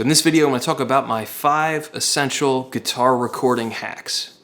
So in this video, I'm going to talk about my 5 essential guitar recording hacks.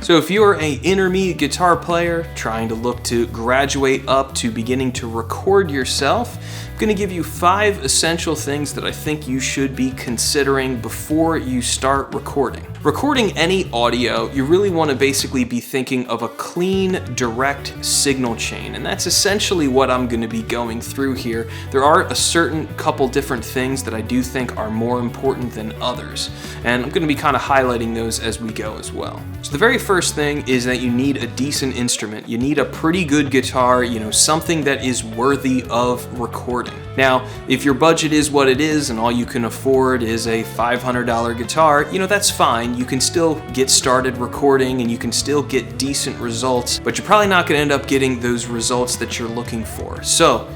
So if you're an intermediate guitar player trying to look to graduate up to beginning to record yourself, I'm going to give you 5 essential things that I think you should be considering before you start recording. Recording any audio, you really want to basically be thinking of a clean, direct signal chain, and that's essentially what I'm going to be going through here. There are a certain couple different things that I do think are more important than others, and I'm going to be kind of highlighting those as we go as well. So the very first thing is that you need a decent instrument. You need a pretty good guitar, something that is worthy of recording. Now, if your budget is what it is and all you can afford is a $500 guitar, that's fine. You can still get started recording and you can still get decent results, but you're probably not going to end up getting those results that you're looking for. So,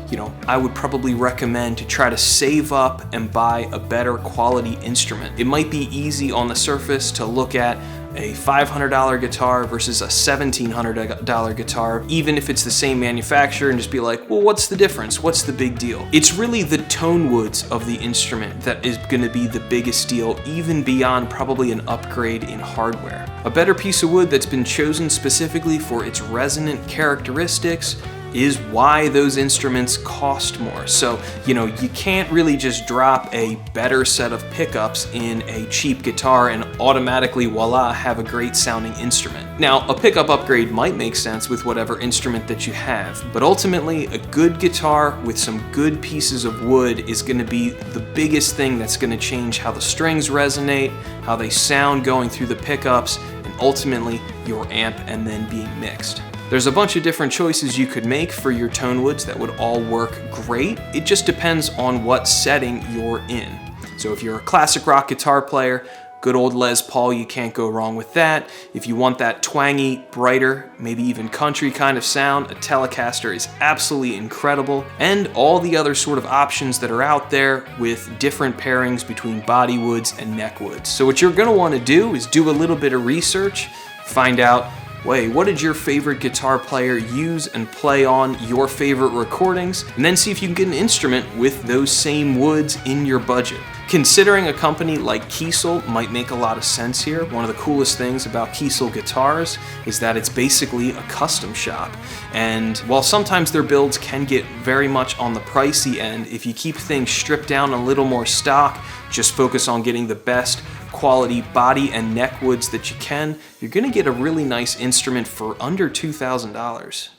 I would probably recommend to try to save up and buy a better quality instrument. It might be easy on the surface to look at a $500 guitar versus a $1,700 guitar, even if it's the same manufacturer, and just be like, well, what's the difference? What's the big deal? It's really the tone woods of the instrument that is going to be the biggest deal, even beyond probably an upgrade in hardware. A better piece of wood that's been chosen specifically for its resonant characteristics is why those instruments cost more. So, you can't really just drop a better set of pickups in a cheap guitar and automatically, voila, have a great sounding instrument. Now, a pickup upgrade might make sense with whatever instrument that you have, but ultimately, a good guitar with some good pieces of wood is going to be the biggest thing that's going to change how the strings resonate, how they sound going through the pickups, and ultimately, your amp and then being mixed. There's a bunch of different choices you could make for your tone woods that would all work great. It just depends on what setting you're in. So if you're a classic rock guitar player, good old Les Paul, you can't go wrong with that. If you want that twangy, brighter, maybe even country kind of sound, a Telecaster is absolutely incredible. And all the other sort of options that are out there with different pairings between body woods and neck woods. So what you're gonna wanna do is do a little bit of research, find out, what did your favorite guitar player use and play on your favorite recordings, and then see if you can get an instrument with those same woods in your budget. Considering a company like Kiesel might make a lot of sense here. One of the coolest things about Kiesel guitars is that it's basically a custom shop. And while sometimes their builds can get very much on the pricey end, if you keep things stripped down a little more stock, just focus on getting the best quality body and neck woods that you can, you're gonna get a really nice instrument for under $2,000.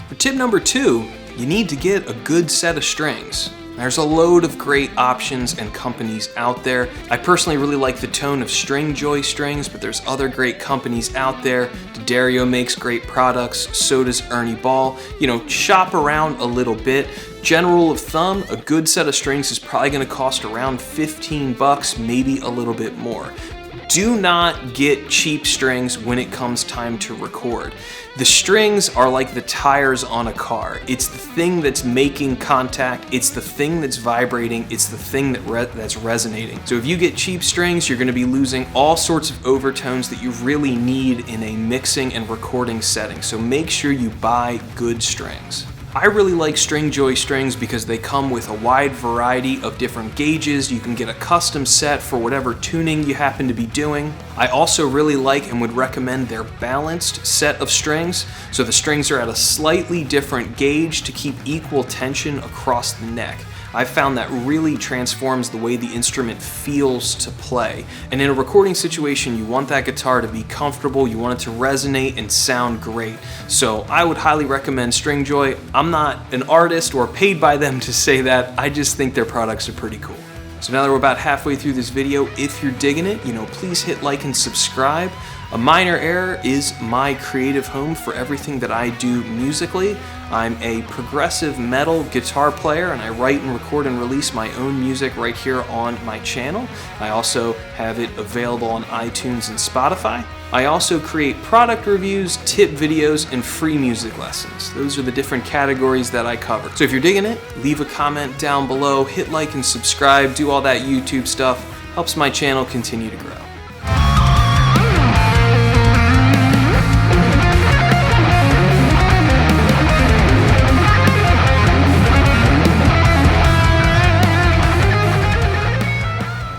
For tip number 2, you need to get a good set of strings. There's a load of great options and companies out there. I personally really like the tone of Stringjoy strings, but there's other great companies out there. D'Addario makes great products, so does Ernie Ball. Shop around a little bit. General rule of thumb, a good set of strings is probably gonna cost around $15, maybe a little bit more. Do not get cheap strings when it comes time to record. The strings are like the tires on a car. It's the thing that's making contact, it's the thing that's vibrating, it's the thing that's resonating. So if you get cheap strings, you're gonna be losing all sorts of overtones that you really need in a mixing and recording setting. So make sure you buy good strings. I really like Stringjoy strings because they come with a wide variety of different gauges. You can get a custom set for whatever tuning you happen to be doing. I also really like and would recommend their balanced set of strings. So the strings are at a slightly different gauge to keep equal tension across the neck. I've found that really transforms the way the instrument feels to play. And in a recording situation, you want that guitar to be comfortable, you want it to resonate and sound great. So I would highly recommend Stringjoy. I'm not an artist or paid by them to say that, I just think their products are pretty cool. So now that we're about halfway through this video, if you're digging it, please hit like and subscribe. A Minor Error is my creative home for everything that I do musically. I'm a progressive metal guitar player, and I write and record and release my own music right here on my channel. I also have it available on iTunes and Spotify. I also create product reviews, tip videos, and free music lessons. Those are the different categories that I cover. So if you're digging it, leave a comment down below, hit like and subscribe, do all that YouTube stuff. Helps my channel continue to grow.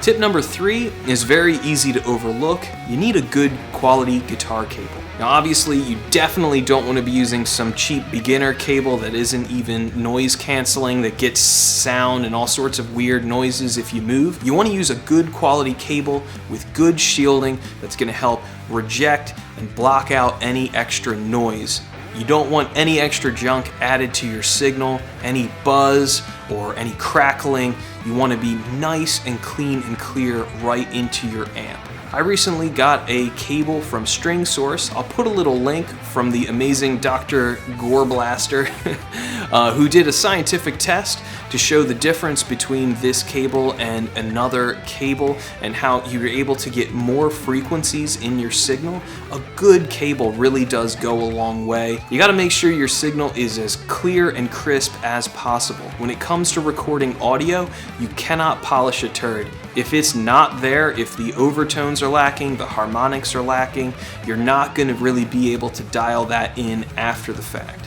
Tip number 3 is very easy to overlook. You need a good quality guitar cable. Now obviously you definitely don't want to be using some cheap beginner cable that isn't even noise canceling, that gets sound and all sorts of weird noises if you move. You want to use a good quality cable with good shielding that's going to help reject and block out any extra noise. You don't want any extra junk added to your signal, any buzz or any crackling. You want to be nice and clean and clear right into your amp. I recently got a cable from String Source. I'll put a little link from the amazing Dr. Goreblaster who did a scientific test to show the difference between this cable and another cable and how you're able to get more frequencies in your signal. A good cable really does go a long way. You gotta make sure your signal is as clear and crisp as possible. When it comes to recording audio, you cannot polish a turd. If it's not there, if the overtones are lacking, the harmonics are lacking, you're not gonna really be able to dial that in after the fact.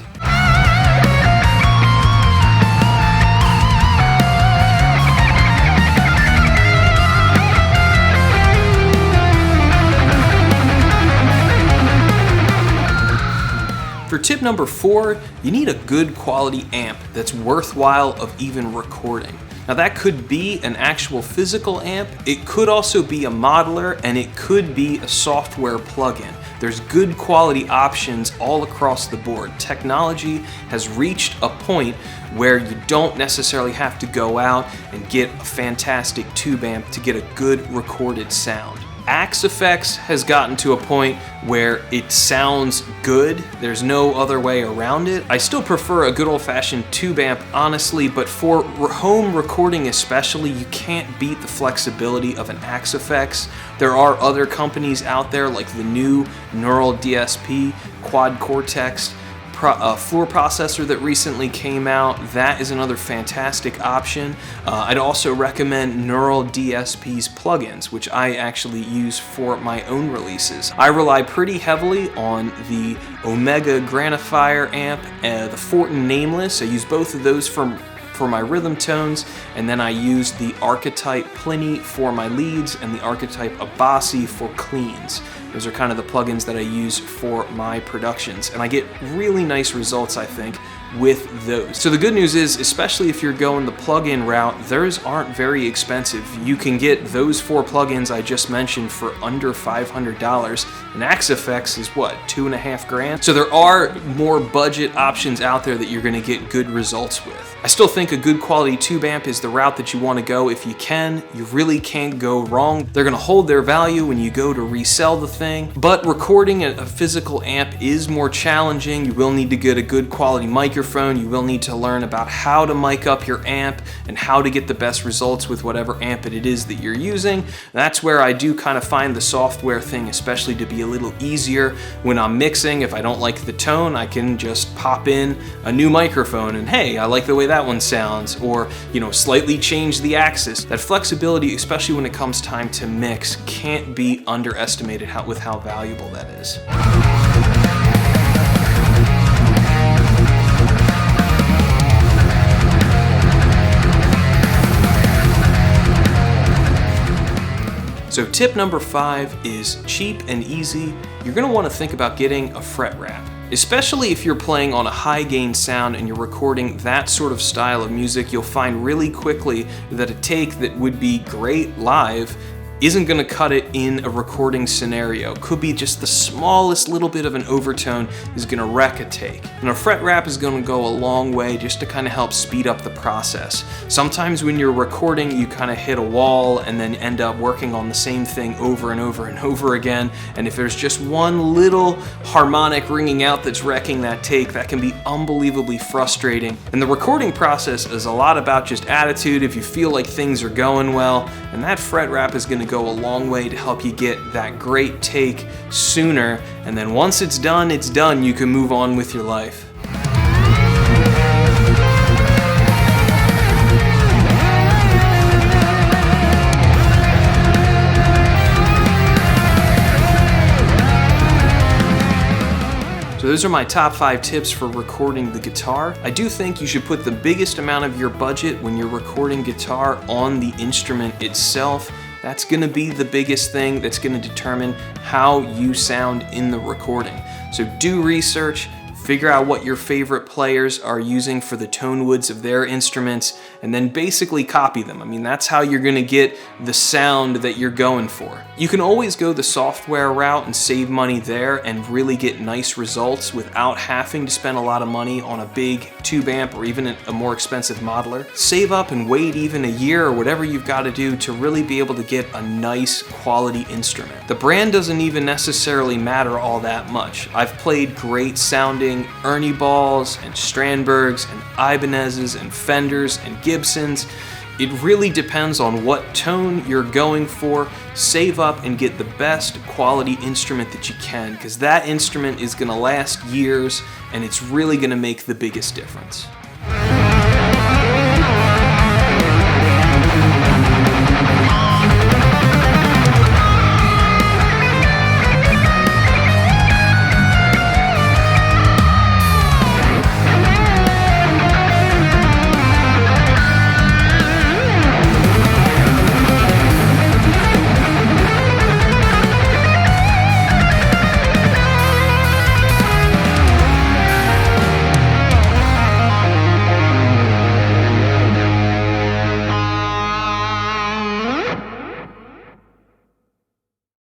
For tip number 4, you need a good quality amp that's worthwhile of even recording. Now that could be an actual physical amp, it could also be a modeler, and it could be a software plugin. There's good quality options all across the board. Technology has reached a point where you don't necessarily have to go out and get a fantastic tube amp to get a good recorded sound. Axe Effects has gotten to a point where it sounds good. There's no other way around it. I still prefer a good old-fashioned tube amp, honestly, but for home recording especially, you can't beat the flexibility of an Axe Effects. There are other companies out there like the new Neural DSP, Quad Cortex, floor processor that recently came out. That is another fantastic option. I'd also recommend Neural DSP's plugins, which I actually use for my own releases. I rely pretty heavily on the Omega Granifier amp, the Fortin Nameless. I use both of those for my rhythm tones, and then I use the Archetype Pliny for my leads and the Archetype Abasi for cleans. Those are kind of the plugins that I use for my productions, and I get really nice results, I think, with those. So the good news is, especially if you're going the plugin route, theirs aren't very expensive. You can get those 4 plugins I just mentioned for under $500, and Axe Effects is what, $2.5 grand? So there are more budget options out there that you're gonna get good results with. I still think a good quality tube amp is the route that you want to go if you can. You really can't go wrong. They're going to hold their value when you go to resell the thing, but recording a physical amp is more challenging. You will need to get a good quality microphone. You will need to learn about how to mic up your amp and how to get the best results with whatever amp it is that you're using. That's where I do kind of find the software thing especially to be a little easier when I'm mixing. If I don't like the tone, I can just pop in a new microphone and hey, I like the way that one sounds, or slightly change the axis. That flexibility, especially when it comes time to mix, can't be underestimated with how valuable that is. So tip number 5 is cheap and easy. You're going to want to think about getting a Fretwrap. Especially if you're playing on a high gain sound and you're recording that sort of style of music, you'll find really quickly that a take that would be great live isn't going to cut it in a recording scenario. Could be just the smallest little bit of an overtone is going to wreck a take. And a fret wrap is going to go a long way just to kind of help speed up the process. Sometimes when you're recording, you kind of hit a wall and then end up working on the same thing over and over and over again. And if there's just one little harmonic ringing out that's wrecking that take, that can be unbelievably frustrating. And the recording process is a lot about just attitude. If you feel like things are going well, and that fret wrap is going to go a long way to help you get that great take sooner. And then once it's done, you can move on with your life. So those are my top 5 tips for recording the guitar. I do think you should put the biggest amount of your budget when you're recording guitar on the instrument itself. That's gonna be the biggest thing that's gonna determine how you sound in the recording. So do research, figure out what your favorite players are using for the tone woods of their instruments, and then basically copy them. I mean, that's how you're gonna get the sound that you're going for. You can always go the software route and save money there and really get nice results without having to spend a lot of money on a big tube amp or even a more expensive modeler. Save up and wait even a year or whatever you've got to do to really be able to get a nice quality instrument. The brand doesn't even necessarily matter all that much. I've played great sounding Ernie Balls and Strandbergs and Ibanez's and Fenders and Gibsons. It really depends on what tone you're going for. Save up and get the best quality instrument that you can, because that instrument is going to last years and it's really going to make the biggest difference.